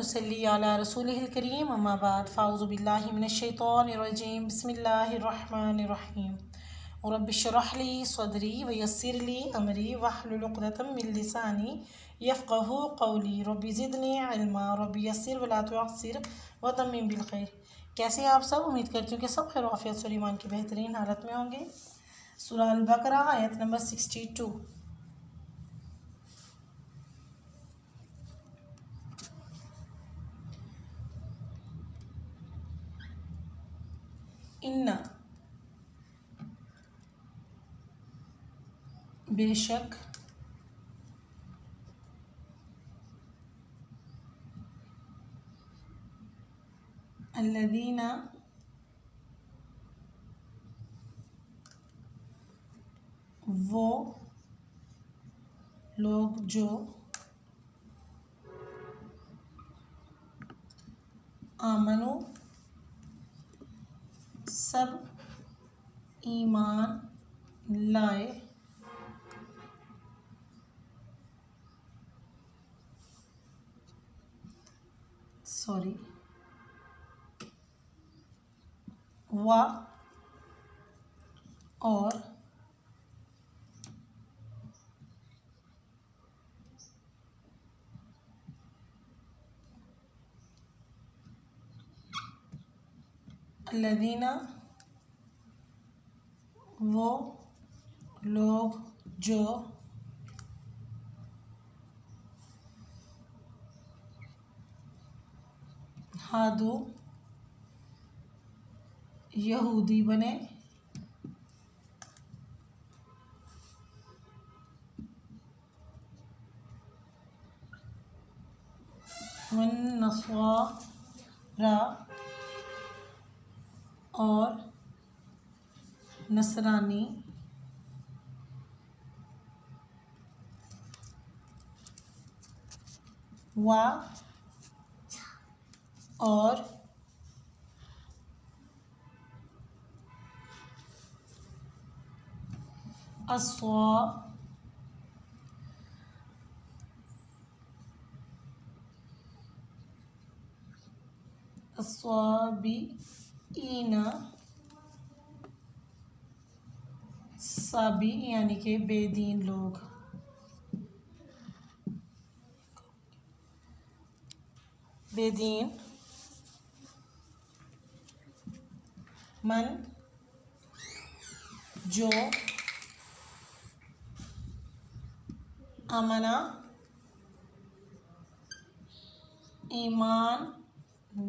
नुसल्ली अला रसूलिहिल करीम अम्मा बाद फ़ाऊज़ु बिल्लाहि मिनश शैतानिर रजीम बिस्मिल्लाहिर रहमानिर रहीम रब्बि इश्रह ली सदरी व यस्सिर ली अमरी वहलुल उक़दतम मिन लिसानी यफ़क़हू क़ौली रब्बि ज़िदनी इल्मा रब्बि यस्सिर व ला तुअस्सिर व तम्मिम बिल खैर। कैसे आप सब? उम्मीद करती हूँ कि सब खैर आफियत से ईमान की बेहतरीन हालत में होंगे। सूरह अल बकरा आयत नंबर 62। इन्ना बेशक अल्लज़ीना वो लोग जो आमनु सब ईमान लाए वा और अल्लज़ीना वो लोग जो हादू यहूदी बने वन नस्वारा और नसरानी वा और अस्वाबीना साबी यानी कि बेदीन लोग बेदीन मन जो आमना ईमान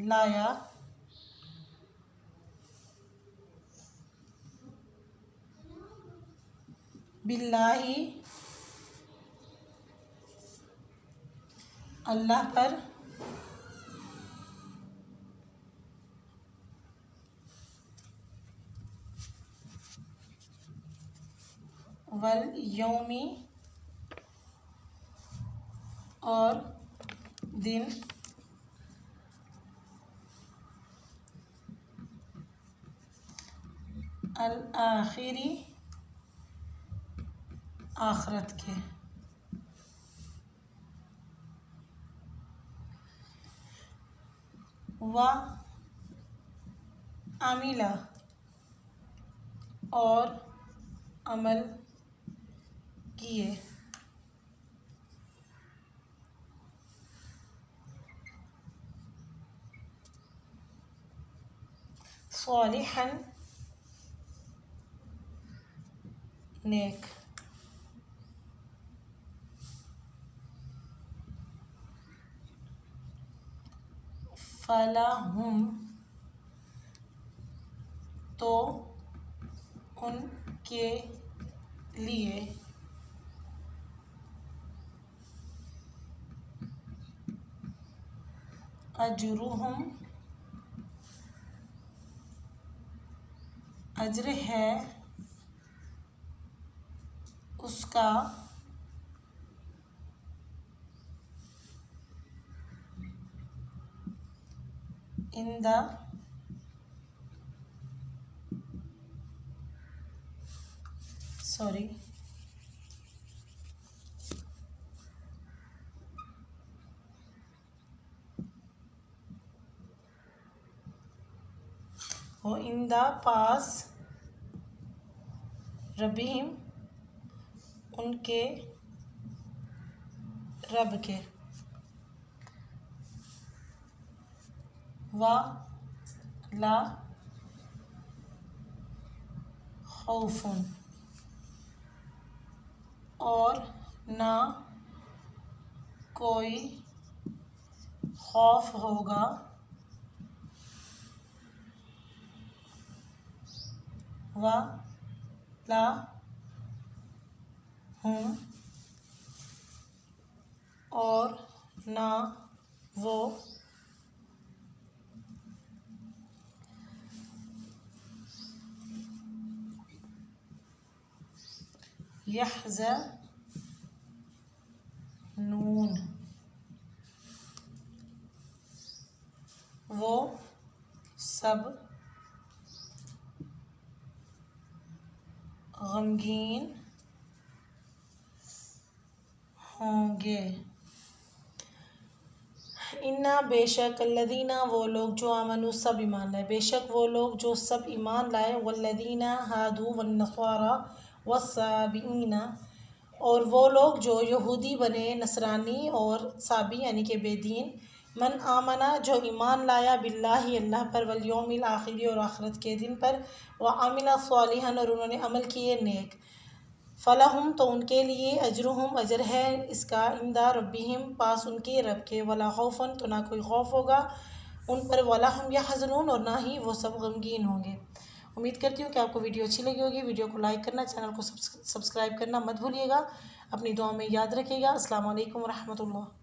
लाया बिल्लाही अल्लाह पर वल यौमी और दिन अल आखिरी आखरत के व आमिला और अमल किए सालिहन नेक फलाहुम तो उनके लिए अजरुहुम अज्र है उसका इंदा वो इंदा पास रब्बिहिम उनके रब के, वा ला खौफुन और ना कोई खौफ होगा, वा ला हुम और ना वो यहज़नून वो सब गमगीन होंगे। इन्ना बेशक अल्लज़ीना वो लोग जो आमनु सब ईमान लाए, बेशक वो लोग जो सब ईमान लाए, वल्लज़ीना हादू वन्नसारा वस्साबीना और वो लोग जो यहूदी बने, नसरानी और साबी यानी कि बेदीन, मन आमना जो ईमान लाया, बिल्लाहि अल्लाह पर, वल यौमिल आखिरी और आखिरत के दिन पर, व आमिला सालिहन और उन्होंने अमल किए नेक, फ़लहुम तो उनके लिए अजरुहुम अजर है इसका, इंदा रब्बिहिम पास उनके रब के, वला खौफन तो ना कोई खौफ होगा उन पर, वला हम यहज़नून और ना ही वो सब गमगीन होंगे। उम्मीद करती हूँ कि आपको वीडियो अच्छी लगी होगी। वीडियो को लाइक करना, चैनल को सब्सक्राइब करना मत भूलिएगा। अपनी दुआ में याद रखिएगा। अस्सलाम वालेकुम रहमतुल्लाह।